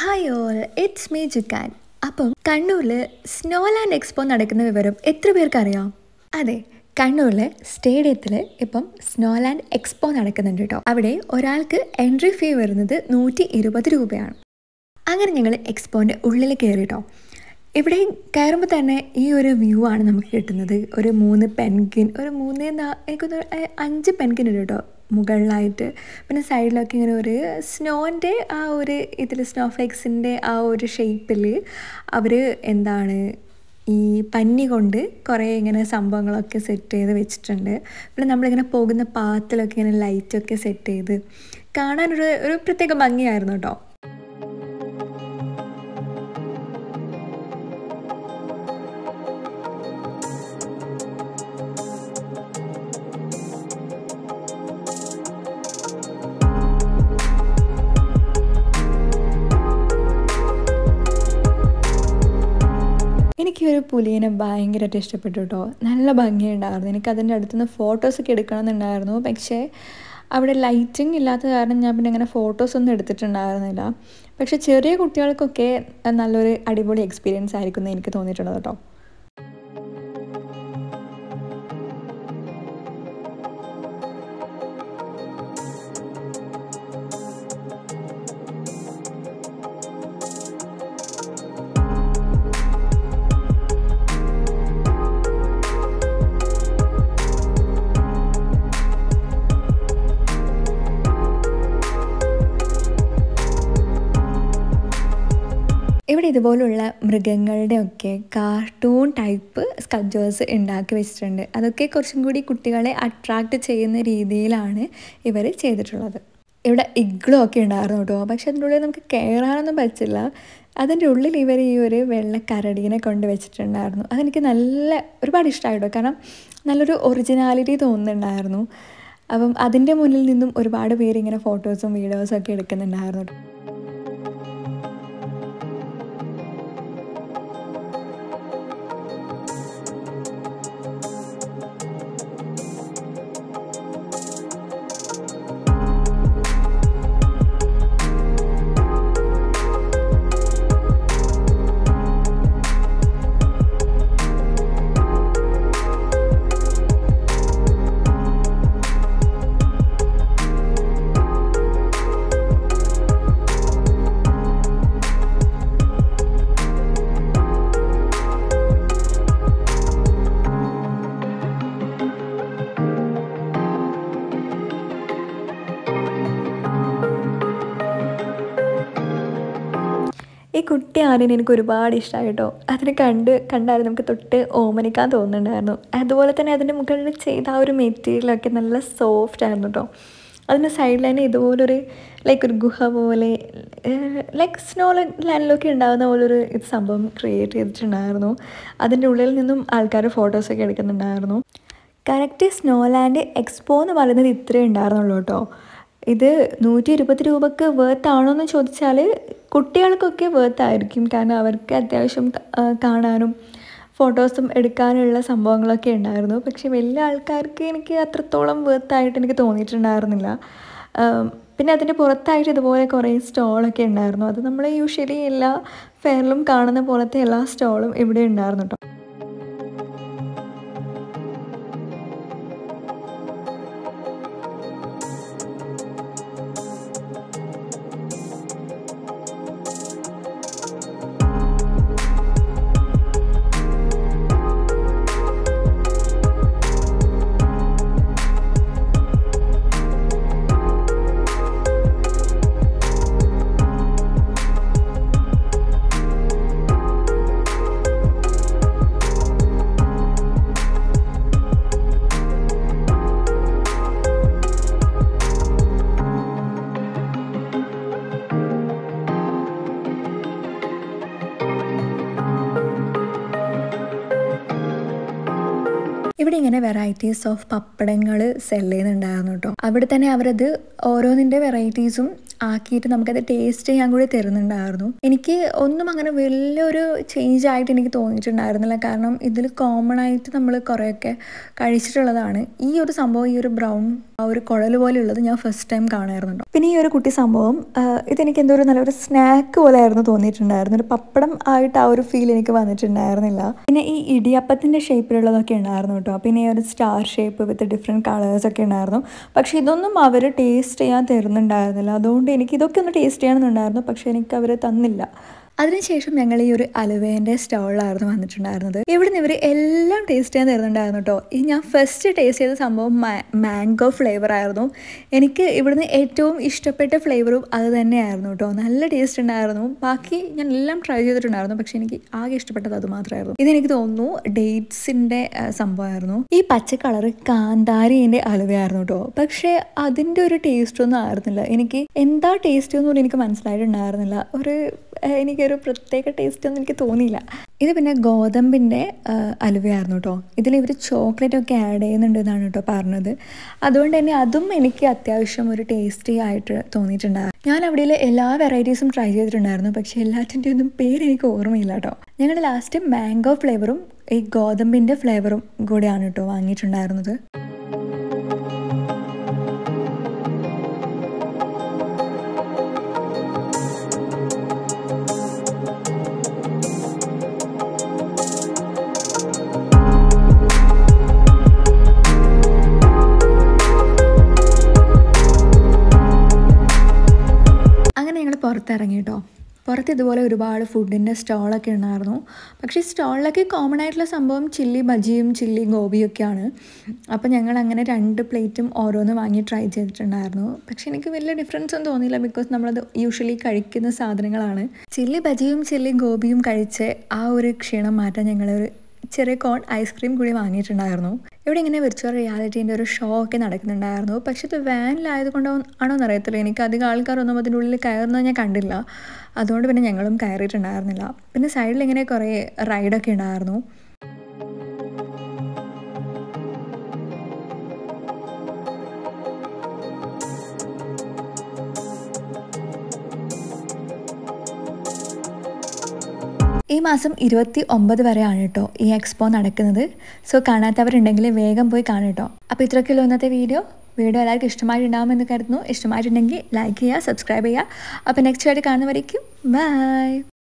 Hi all, it's me Jukkan. അപ്പം കണ്ണൂരിൽ Snowland expo നടക്കുന്ന വിവരം എത്ര പേർക്കറിയാം? അതെ, കണ്ണൂരിലെ സ്റ്റേഡിയത്തിൽ ഇപ്പം സ്നോലാൻഡ് എക്സ്പോ നടക്കുന്നുണ്ട് കേട്ടോ. അവിടെ ഒരാൾക്ക് എൻട്രി ഫീ വരുന്നത് 120 രൂപയാണ്. അങ്ങനെ ഞങ്ങൾ എക്സ്പോൻ്റെ ഉള്ളിൽ കയറി കേട്ടോ. ഇവിടെ കയറുമ്പോൾ തന്നെ ഈ ഒരു വ്യൂ ആണ് നമുക്ക് കിട്ടുന്നത്. ഒരു 3 പെൻഗ്വിൻ, എനിക്കൊന്ന് 5 പെൻഗ്വിൻ ഉണ്ട് കേട്ടോ മുകളിലായിട്ട്. പിന്നെ സൈഡിലൊക്കെ ഇങ്ങനെ ഒരു സ്നോൻ്റെ ആ ഒരു ഇതിൽ സ്നോ ഫ്ലേക്സിൻ്റെ ആ ഒരു ഷേപ്പിൽ അവർ ഈ പഞ്ഞി കൊണ്ട് കുറേ ഇങ്ങനെ സംഭവങ്ങളൊക്കെ സെറ്റ് ചെയ്ത് വെച്ചിട്ടുണ്ട്. പിന്നെ നമ്മളിങ്ങനെ പോകുന്ന പാത്തിലൊക്കെ ഇങ്ങനെ ലൈറ്റൊക്കെ സെറ്റ് ചെയ്ത് കാണാനൊരു പ്രത്യേക ഭംഗിയായിരുന്നു കേട്ടോ. എനിക്ക് ഒരു പുലിയെ ഭയങ്കരമായിട്ട് ഇഷ്ടപ്പെട്ടു കേട്ടോ. നല്ല ഭംഗിയുണ്ടായിരുന്നു. എനിക്കതിൻ്റെ അടുത്തുനിന്ന് ഫോട്ടോസൊക്കെ എടുക്കണമെന്നുണ്ടായിരുന്നു. പക്ഷേ അവിടെ ലൈറ്റിംഗ് ഇല്ലാത്ത കാരണം ഞാൻ പിന്നെ അങ്ങനെ ഫോട്ടോസൊന്നും എടുത്തിട്ടുണ്ടായിരുന്നില്ല. പക്ഷേ ചെറിയ കുട്ടികൾക്കൊക്കെ നല്ലൊരു അടിപൊളി എക്സ്പീരിയൻസ് ആയിരിക്കും എന്ന് എനിക്ക് തോന്നിയിട്ടുള്ളത് കേട്ടോ. ഇവിടെ ഇതുപോലുള്ള മൃഗങ്ങളുടെയൊക്കെ കാർട്ടൂൺ ടൈപ്പ് സ്കൾപ്ചേഴ്സ് ഉണ്ടാക്കി വെച്ചിട്ടുണ്ട്. അതൊക്കെ കുറച്ചും കൂടി കുട്ടികളെ അട്രാക്റ്റ് ചെയ്യുന്ന രീതിയിലാണ് ഇവർ ചെയ്തിട്ടുള്ളത്. ഇവിടെ ഇഗ്ലോ ഒക്കെ ഉണ്ടായിരുന്നു കേട്ടോ. പക്ഷെ അതിൻ്റെ ഉള്ളിൽ നമുക്ക് കയറാനൊന്നും പറ്റില്ല. അതിൻ്റെ ഉള്ളിൽ ഇവർ ഈ ഒരു വെള്ള കരടീനെ കൊണ്ട് വെച്ചിട്ടുണ്ടായിരുന്നു. അതെനിക്ക് ഒരുപാട് ഇഷ്ടമായിട്ടോ. കാരണം നല്ലൊരു ഒറിജിനാലിറ്റി തോന്നുന്നുണ്ടായിരുന്നു. അപ്പം അതിൻ്റെ മുന്നിൽ നിന്നും ഒരുപാട് പേര് ഇങ്ങനെ ഫോട്ടോസും വീഡിയോസും ഒക്കെ എടുക്കുന്നുണ്ടായിരുന്നു കേട്ടോ. ഈ കുട്ടി ആടിനെ എനിക്ക് ഒരുപാട് ഇഷ്ടമായി കേട്ടോ. അതിനെ കണ്ടാലും നമുക്ക് തൊട്ട് ഓമനിക്കാൻ തോന്നുന്നുണ്ടായിരുന്നു. അതുപോലെ തന്നെ അതിൻ്റെ മുകളിൽ ചെയ്ത ആ ഒരു മെറ്റീരിയലൊക്കെ നല്ല സോഫ്റ്റ് ആയിരുന്നു കേട്ടോ. അതിൻ്റെ സൈഡിൽ തന്നെ ഇതുപോലൊരു ഒരു ഗുഹ പോലെ സ്നോ ലാൻഡിലൊക്കെ ഉണ്ടാകുന്ന പോലൊരു സംഭവം ക്രിയേറ്റ് ചെയ്തിട്ടുണ്ടായിരുന്നു. അതിൻ്റെ ഉള്ളിൽ നിന്നും ആൾക്കാർ ഫോട്ടോസൊക്കെ എടുക്കുന്നുണ്ടായിരുന്നു. കറക്റ്റ് സ്നോ ലാൻഡ് എക്സ്പോ എന്ന് പറയുന്നത് ഇത്രയേ ഉണ്ടായിരുന്നുള്ളൂ കേട്ടോ. ഇത് 120 രൂപക്ക് വേർത്ത് ആണോ എന്ന് ചോദിച്ചാൽ കുട്ടികൾക്കൊക്കെ വേർത്തായിരിക്കും. കാരണം അവർക്ക് അത്യാവശ്യം കാണാനും ഫോട്ടോസും എടുക്കാനുള്ള സംഭവങ്ങളൊക്കെ ഉണ്ടായിരുന്നു. പക്ഷേ വലിയ ആൾക്കാർക്ക് എനിക്ക് അത്രത്തോളം വേർത്തായിട്ട് എനിക്ക് തോന്നിയിട്ടുണ്ടായിരുന്നില്ല. പിന്നെ അതിൻ്റെ പുറത്തായിട്ട് ഇതുപോലെ കുറേ സ്റ്റോളൊക്കെ ഉണ്ടായിരുന്നു. അത് നമ്മൾ യൂഷ്വലി എല്ലാ ഫെയറിലും കാണുന്ന പോലത്തെ എല്ലാ സ്റ്റോളും ഇവിടെ ഉണ്ടായിരുന്നു കേട്ടോ. ഇവിടെ ഇങ്ങനെ വെറൈറ്റീസ് ഓഫ് പപ്പടങ്ങൾ സെല് ചെയ്യുന്നുണ്ടായിരുന്നു കേട്ടോ. അവിടെ തന്നെ അവരത് ഓരോന്നിൻ്റെ വെറൈറ്റീസും ആക്കിയിട്ട് നമുക്കത് ടേസ്റ്റ് ചെയ്യാൻ കൂടി തരുന്നുണ്ടായിരുന്നു. എനിക്ക് ഒന്നും അങ്ങനെ വലിയൊരു ചേഞ്ച് ആയിട്ട് എനിക്ക് തോന്നിയിട്ടുണ്ടായിരുന്നില്ല. കാരണം ഇതിൽ കോമൺ ആയിട്ട് നമ്മൾ കുറേയൊക്കെ കഴിച്ചിട്ടുള്ളതാണ്. ഈ ഒരു സംഭവം, ഈ ഒരു ബ്രൗൺ ആ ഒരു കുഴൽ പോലെയുള്ളത് ഞാൻ ഫസ്റ്റ് ടൈം കാണാറുണ്ടോ. പിന്നെ ഈ ഒരു കുട്ടി സംഭവം ഇതെനിക്ക് എന്തോ ഒരു നല്ലൊരു സ്നാക്ക് പോലെ ആയിരുന്നു തോന്നിയിട്ടുണ്ടായിരുന്നു. ഒരു പപ്പടം ആയിട്ട് ആ ഒരു ഫീൽ എനിക്ക് വന്നിട്ടുണ്ടായിരുന്നില്ല. പിന്നെ ഈ ഇടിയപ്പത്തിൻ്റെ ഷേപ്പിലുള്ളതൊക്കെ ഉണ്ടായിരുന്നു കേട്ടോ. പിന്നെ ഈ ഒരു സ്റ്റാർ ഷേപ്പ് വിത്ത് ഡിഫറെൻറ്റ് കളേഴ്സൊക്കെ ഉണ്ടായിരുന്നു. പക്ഷേ ഇതൊന്നും അവർ ടേസ്റ്റ് ചെയ്യാൻ തരുന്നുണ്ടായിരുന്നില്ല. അതുകൊണ്ട് എനിക്ക് ഇതൊക്കെ ഒന്ന് ടേസ്റ്റ് ചെയ്യണമെന്നുണ്ടായിരുന്നു, പക്ഷേ എനിക്ക് അവർ തന്നില്ല. അതിനുശേഷം ഞങ്ങൾ ഈ ഒരു അലുവേൻ്റെ സ്റ്റോളിലായിരുന്നു വന്നിട്ടുണ്ടായിരുന്നത്. ഇവിടുന്ന് ഇവർ എല്ലാം ടേസ്റ്റ് ചെയ്യാൻ തരുന്നുണ്ടായിരുന്നു കേട്ടോ. ഈ ഞാൻ ഫസ്റ്റ് ടേസ്റ്റ് ചെയ്ത സംഭവം മാംഗോ ഫ്ലേവർ ആയിരുന്നു. എനിക്ക് ഇവിടുന്ന് ഏറ്റവും ഇഷ്ടപ്പെട്ട ഫ്ലേവറും അത് തന്നെയായിരുന്നു കേട്ടോ. നല്ല ടേസ്റ്റ് ഉണ്ടായിരുന്നു. ബാക്കി ഞാൻ എല്ലാം ട്രൈ ചെയ്തിട്ടുണ്ടായിരുന്നു, പക്ഷേ എനിക്ക് ആകെ ഇഷ്ടപ്പെട്ടത് അത് മാത്രമായിരുന്നു. ഇതെനിക്ക് തോന്നുന്നു ഡേറ്റ്സിൻ്റെ സംഭവമായിരുന്നു. ഈ പച്ച കളറ് കാന്താരിൻ്റെ അലുവയായിരുന്നു കേട്ടോ. പക്ഷേ അതിൻ്റെ ഒരു ടേസ്റ്റൊന്നും ആയിരുന്നില്ല. എനിക്ക് എന്താ ടേസ്റ്റ് ഒന്നും എനിക്ക് മനസ്സിലായിട്ടുണ്ടായിരുന്നില്ല. എനിക്കൊരു പ്രത്യേക ടേസ്റ്റ് ഒന്നും എനിക്ക് തോന്നിയില്ല. ഇത് പിന്നെ ഗോതമ്പിൻ്റെ അലുവയായിരുന്നു കേട്ടോ. ഇതിലിവർ ചോക്ലേറ്റ് ഒക്കെ ആഡ് ചെയ്യുന്നുണ്ട് എന്നാണ് കേട്ടോ പറഞ്ഞത്. അതുകൊണ്ട് തന്നെ അതും എനിക്ക് അത്യാവശ്യം ഒരു ടേസ്റ്റി ആയിട്ട് തോന്നിയിട്ടുണ്ടായിരുന്നു. ഞാൻ അവിടെ എല്ലാ വെറൈറ്റീസും ട്രൈ ചെയ്തിട്ടുണ്ടായിരുന്നു, പക്ഷേ എല്ലാറ്റിൻ്റെ ഒന്നും പേര് എനിക്ക് ഓർമ്മയില്ല കേട്ടോ. ഞങ്ങൾ ലാസ്റ്റ് മാംഗോ ഫ്ലേവറും ഈ ഗോതമ്പിൻ്റെ ഫ്ലേവറും കൂടെയാണ് കേട്ടോ വാങ്ങിയിട്ടുണ്ടായിരുന്നത്. പുറത്തിറങ്ങി കേട്ടോ. പുറത്ത് ഇതുപോലെ ഒരുപാട് ഫുഡിൻ്റെ സ്റ്റോളൊക്കെ ഉണ്ടായിരുന്നു. പക്ഷേ ഈ സ്റ്റോളിലൊക്കെ കോമൺ ആയിട്ടുള്ള സംഭവം ചില്ലി ബജിയും ചില്ലി ഗോപിയൊക്കെയാണ്. അപ്പോൾ ഞങ്ങൾ അങ്ങനെ 2 പ്ലേറ്റും ഓരോന്ന് വാങ്ങി ട്രൈ ചെയ്തിട്ടുണ്ടായിരുന്നു. പക്ഷേ എനിക്ക് വലിയ ഡിഫറൻസ് ഒന്നും തോന്നിയില്ല, ബിക്കോസ് നമ്മളത് യൂഷ്വലി കഴിക്കുന്ന സാധനങ്ങളാണ്. ചില്ലി ബജിയും ചില്ലി ഗോപിയും കഴിച്ച് ആ ഒരു ക്ഷീണം മാറ്റാൻ ഞങ്ങളൊരു ചെറിയ കോൺ ഐസ്ക്രീം കൂടി വാങ്ങിയിട്ടുണ്ടായിരുന്നു. ഇവിടെ ഇങ്ങനെ വിർച്വൽ റിയാലിറ്റീൻ്റെ ഒരു ഷോ ഒക്കെ നടക്കുന്നുണ്ടായിരുന്നു. പക്ഷേ ഇത് വാനിലായതുകൊണ്ടോ ആണോ എന്നറിയത്തില്ല. എനിക്ക് അധികം ആൾക്കാരൊന്നും അതിൻ്റെ ഉള്ളിൽ കയറുന്നത് ഞാൻ കണ്ടില്ല. അതുകൊണ്ട് പിന്നെ ഞങ്ങളും കയറിയിട്ടുണ്ടായിരുന്നില്ല. പിന്നെ സൈഡിൽ ഇങ്ങനെ കുറേ റൈഡൊക്കെ ഉണ്ടായിരുന്നു. ഈ മാസം 29 വരെയാണ് കേട്ടോ ഈ എക്സ്പോ നടക്കുന്നത്. സോ കാണാത്തവരുണ്ടെങ്കിൽ വേഗം പോയി കാണും കേട്ടോ. അപ്പോൾ ഇത്രയൊക്കെയുള്ളൂ ഇന്നത്തെ വീഡിയോ എല്ലാവർക്കും ഇഷ്ടമായിട്ടുണ്ടാകുമെന്ന് കരുതുന്നു. ഇഷ്ടമായിട്ടുണ്ടെങ്കിൽ ലൈക്ക് ചെയ്യുക, സബ്സ്ക്രൈബ് ചെയ്യുക. അപ്പോൾ നെക്സ്റ്റ് ആയിട്ട് കാണുന്നവരേക്കും ബൈ.